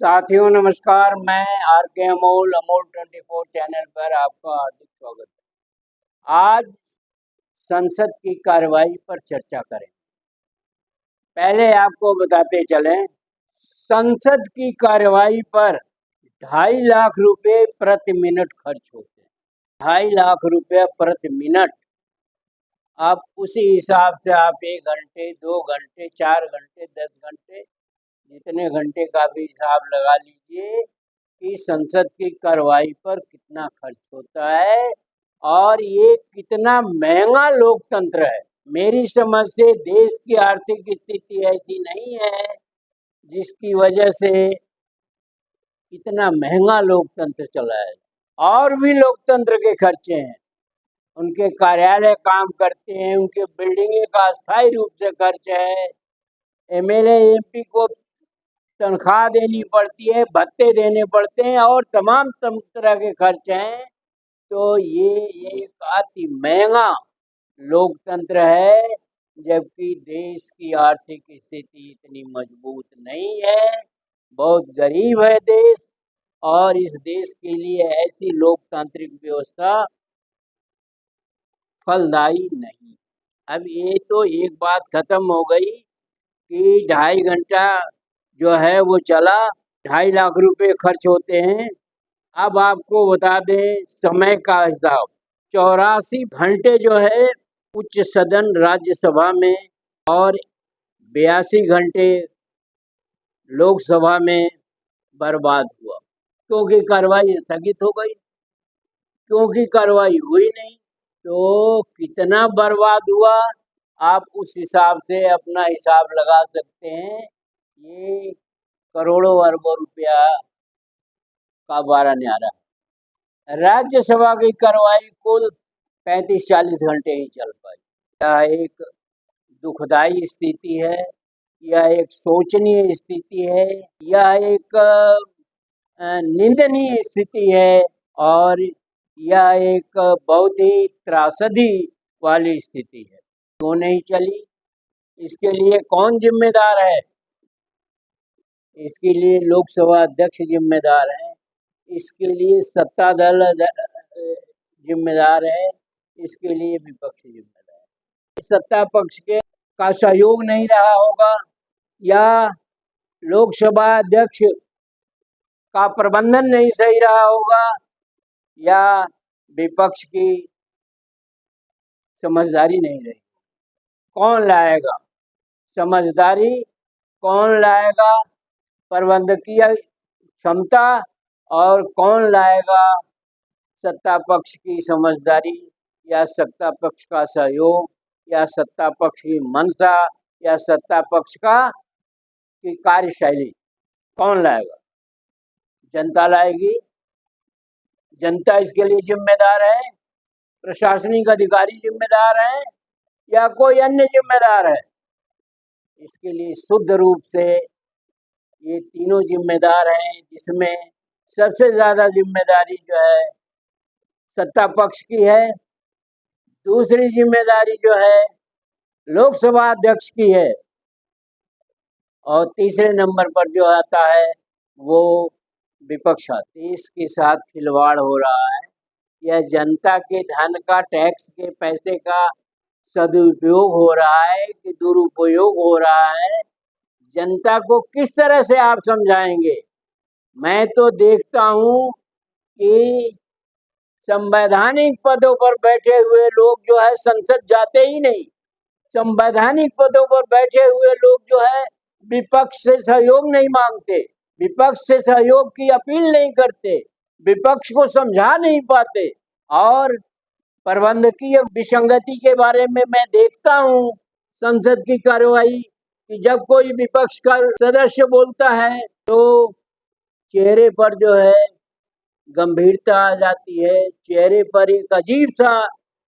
साथियों नमस्कार। मैं आर के अमोल 24 चैनल पर आपका हार्दिक स्वागत है। आज संसद की कार्रवाई पर चर्चा करें। पहले आपको बताते चलें, संसद की कार्रवाई पर 2.5 लाख रुपए प्रति मिनट खर्च होते हैं। 2.5 लाख रुपए प्रति मिनट। अब उसी हिसाब से आप 1 घंटे, 2 घंटे, 4 घंटे, 10 घंटे, जितने घंटे का भी हिसाब लगा लीजिए कि संसद की कार्रवाई पर कितना खर्च होता है और ये कितना महंगा लोकतंत्र है। मेरी समझ से देश की आर्थिक स्थिति ऐसी नहीं है जिसकी वजह से इतना महंगा लोकतंत्र चला है। और भी लोकतंत्र के खर्चे हैं, उनके कार्यालय काम करते हैं, उनके बिल्डिंगें का अस्थायी रूप से खर्च है, एमएलए एमपी को तनख्वाह देनी पड़ती है, भत्ते देने पड़ते हैं और तमाम तरह के खर्च हैं। तो ये एक अति महंगा लोकतंत्र है, जबकि देश की आर्थिक स्थिति इतनी मजबूत नहीं है, बहुत गरीब है देश। और इस देश के लिए ऐसी लोकतांत्रिक व्यवस्था फलदायी नहीं। अब ये तो एक बात खत्म हो गई कि 2.5 घंटा जो है वो चला, 2.5 लाख रुपए खर्च होते हैं। अब आपको बता दें समय का हिसाब, 84 घंटे जो है उच्च सदन राज्यसभा में और 82 घंटे लोकसभा में बर्बाद हुआ, क्योंकि कार्रवाई स्थगित हो गई, क्योंकि कार्रवाई हुई नहीं। तो कितना बर्बाद हुआ, आप उस हिसाब से अपना हिसाब लगा सकते हैं। ये करोड़ों अरबों रुपया का बारा न्यारा है। राज्यसभा की कार्रवाई कुल 35-40 घंटे ही चल पाई। यह एक दुखदाई स्थिति है, यह एक शोचनीय स्थिति है, यह एक निंदनीय स्थिति है और यह एक बहुत ही त्रासदी वाली स्थिति है। क्यों नहीं चली, इसके लिए कौन जिम्मेदार है? इसके लिए लोकसभा अध्यक्ष जिम्मेदार है, इसके लिए सत्ता दल जिम्मेदार है, इसके लिए विपक्ष जिम्मेदार है। सत्ता पक्ष के का सहयोग नहीं रहा होगा या लोकसभा अध्यक्ष का प्रबंधन नहीं सही रहा होगा या विपक्ष की समझदारी नहीं रही। कौन लाएगा समझदारी, कौन लाएगा प्रबंधकीय क्षमता और कौन लाएगा सत्ता पक्ष की समझदारी या सत्ता पक्ष का सहयोग या सत्ता पक्ष की मंशा या सत्ता पक्ष की कार्यशैली? कौन लाएगा? जनता लाएगी। जनता इसके लिए जिम्मेदार है, प्रशासनिक अधिकारी जिम्मेदार है या कोई अन्य जिम्मेदार है? इसके लिए शुद्ध रूप से ये तीनों जिम्मेदार हैं, जिसमें सबसे ज़्यादा जिम्मेदारी जो है सत्ता पक्ष की है, दूसरी जिम्मेदारी जो है लोकसभा अध्यक्ष की है और तीसरे नंबर पर जो आता है वो विपक्ष आता है। इसके साथ खिलवाड़ हो रहा है। यह जनता के धन का, टैक्स के पैसे का सदुपयोग हो रहा है कि दुरुपयोग हो रहा है, जनता को किस तरह से आप समझाएंगे? मैं तो देखता हूँ कि संवैधानिक पदों पर बैठे हुए लोग जो है संसद जाते ही नहीं। संवैधानिक पदों पर बैठे हुए लोग जो है विपक्ष से सहयोग नहीं मांगते, विपक्ष से सहयोग की अपील नहीं करते, विपक्ष को समझा नहीं पाते। और प्रबंधकीय विसंगति के बारे में मैं देखता हूँ संसद की कार्रवाई कि जब कोई विपक्ष का सदस्य बोलता है तो चेहरे पर जो है गंभीरता आ जाती है, चेहरे पर एक अजीब सा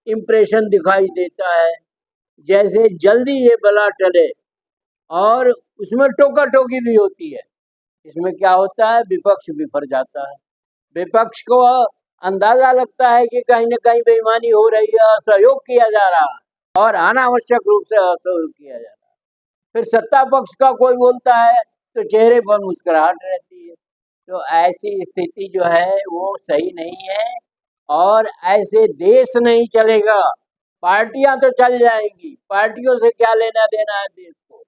इम्प्रेशन दिखाई देता है, जैसे जल्दी ये बला टले। और उसमें टोका टोकी भी होती है। इसमें क्या होता है, विपक्ष बिफर जाता है, विपक्ष को अंदाजा लगता है कि कहीं ना कहीं बेईमानी हो रही है, असहयोग किया जा रहा है और अनावश्यक रूप से असहयोग किया जा रहा है। फिर सत्ता पक्ष का कोई बोलता है तो चेहरे पर मुस्कुराहट रहती है, तो ऐसी स्थिति जो है वो सही नहीं है और ऐसे देश नहीं चलेगा। पार्टियां तो चल जाएंगी, पार्टियों से क्या लेना देना है देश को,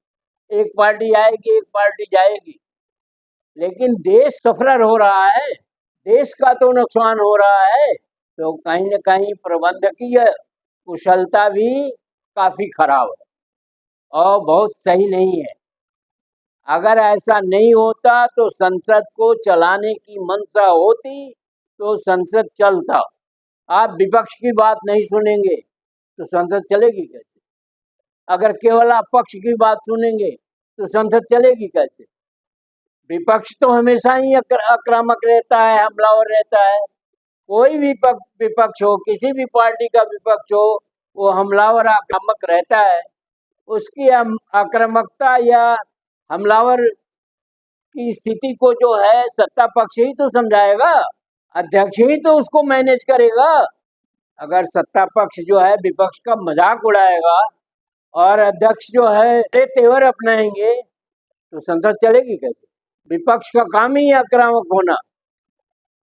एक पार्टी आएगी एक पार्टी जाएगी, लेकिन देश सफर हो रहा है, देश का तो नुकसान हो रहा है। तो कहीं न कहीं प्रबंधकीय कुशलता भी काफी खराब है और बहुत सही नहीं है। अगर ऐसा नहीं होता तो संसद को चलाने की मंशा होती तो संसद चलता। आप विपक्ष की बात नहीं सुनेंगे तो संसद चलेगी कैसे? अगर केवल आप पक्ष की बात सुनेंगे तो संसद चलेगी कैसे? विपक्ष तो हमेशा ही आक्रामक रहता है, हमलावर रहता है। कोई भी विपक्ष हो, किसी भी पार्टी का विपक्ष हो, वो हमलावर आक्रामक रहता है। उसकी आक्रामकता या हमलावर की स्थिति को जो है सत्ता पक्ष ही तो समझाएगा, अध्यक्ष ही तो उसको मैनेज करेगा। अगर सत्ता पक्ष जो है विपक्ष का मजाक उड़ाएगा और अध्यक्ष जो है तेवर अपनाएंगे तो संसद चलेगी कैसे? विपक्ष का काम ही आक्रामक होना।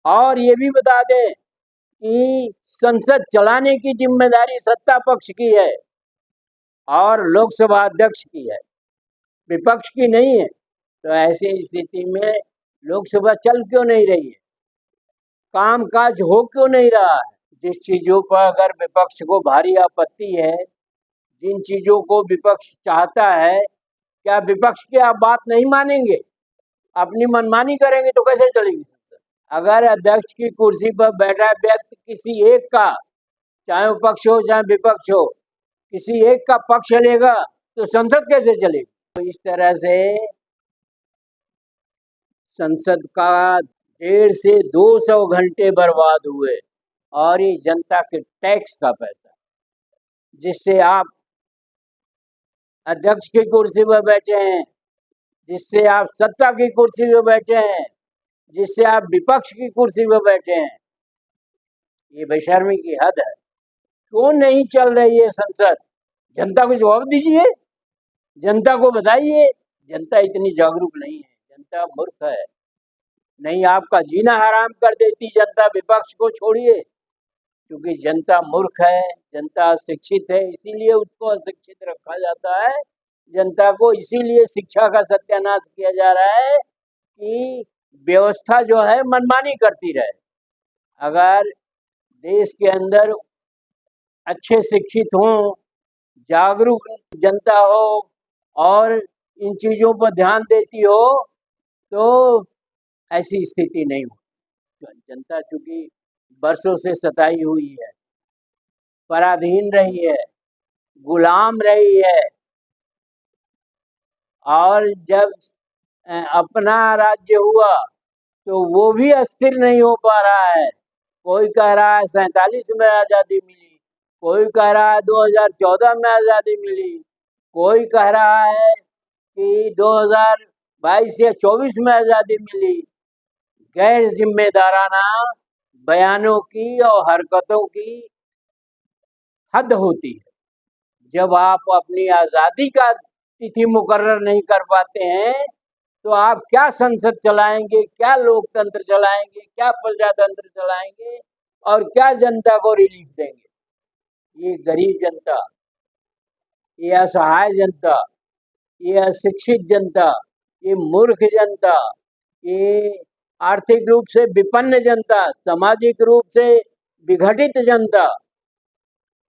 और ये भी बता दें कि संसद चलाने की जिम्मेदारी सत्ता पक्ष की है और लोकसभा अध्यक्ष की है, विपक्ष की नहीं है। तो ऐसी स्थिति में लोकसभा चल क्यों नहीं रही है, कामकाज हो क्यों नहीं रहा है? जिस चीजों पर अगर विपक्ष को भारी आपत्ति है, जिन चीजों को विपक्ष चाहता है, क्या विपक्ष की आप बात नहीं मानेंगे, अपनी मनमानी करेंगे तो कैसे चलेगी संसद? अगर अध्यक्ष की कुर्सी पर बैठा व्यक्ति किसी एक का, चाहे वो पक्ष हो चाहे विपक्ष हो, किसी एक का पक्ष लेगा तो संसद कैसे चलेगी? तो इस तरह से संसद का 1.5 से 200 घंटे बर्बाद हुए और ये जनता के टैक्स का पैसा, जिससे आप अध्यक्ष की कुर्सी पर बैठे हैं, जिससे आप सत्ता की कुर्सी पर बैठे हैं, जिससे आप विपक्ष की कुर्सी पर बैठे हैं। ये बेशर्मी की हद है। क्यों नहीं चल रही है संसद? जनता को जवाब दीजिए, जनता को बताइए। जनता इतनी जागरूक नहीं है, जनता मूर्ख है। नहीं आपका जीना हराम कर देती जनता, विपक्ष को छोड़िए, क्योंकि जनता मूर्ख है, जनता अशिक्षित है, इसीलिए उसको अशिक्षित रखा जाता है। जनता को इसीलिए शिक्षा का सत्यानाश किया जा रहा है कि व्यवस्था जो है मनमानी करती रहे। अगर देश के अंदर अच्छे शिक्षित हों, जागरूक जनता हो और इन चीज़ों पर ध्यान देती हो तो ऐसी स्थिति नहीं हो। जनता चूंकि बरसों से सताई हुई है, पराधीन रही है, गुलाम रही है, और जब अपना राज्य हुआ तो वो भी अस्थिर नहीं हो पा रहा है। कोई कह रहा है 47 में आज़ादी मिली, कोई कह रहा है 2014 में आज़ादी मिली, कोई कह रहा है कि 2022 या 24 में आज़ादी मिली। गैर जिम्मेदाराना बयानों की और हरकतों की हद होती है। जब आप अपनी आज़ादी का तिथि मुकर्रर नहीं कर पाते हैं तो आप क्या संसद चलाएंगे, क्या लोकतंत्र चलाएंगे, क्या प्रजातंत्र चलाएंगे और क्या जनता को रिलीफ देंगे? ये गरीब जनता, ये असहाय जनता, ये अशिक्षित जनता, ये मूर्ख जनता, ये आर्थिक रूप से विपन्न जनता, सामाजिक रूप से विघटित जनता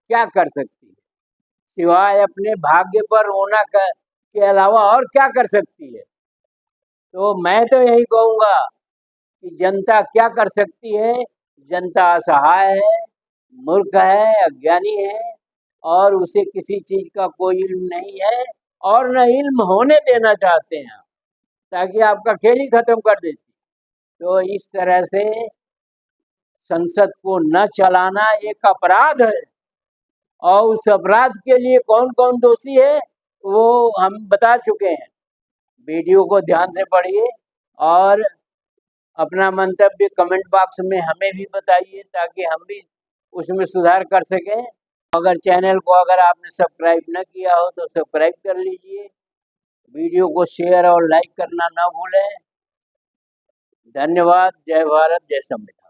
क्या कर सकती है? सिवाय अपने भाग्य पर रोना के अलावा और क्या कर सकती है? तो मैं तो यही कहूँगा कि जनता क्या कर सकती है? जनता असहाय है, मूर्ख है, अज्ञानी है और उसे किसी चीज़ का कोई इल्म नहीं है और न इल्म होने देना चाहते हैं, ताकि आपका खेल ही खत्म कर देती। तो इस तरह से संसद को न चलाना एक अपराध है और उस अपराध के लिए कौन कौन दोषी है वो हम बता चुके हैं। वीडियो को ध्यान से पढ़िए और अपना मंतव्य कमेंट बॉक्स में हमें भी बताइए ताकि हम भी उसमें सुधार कर सकें। अगर चैनल को अगर आपने सब्सक्राइब न किया हो तो सब्सक्राइब कर लीजिए। वीडियो को शेयर और लाइक करना ना भूलें। धन्यवाद। जय भारत, जय संविधान।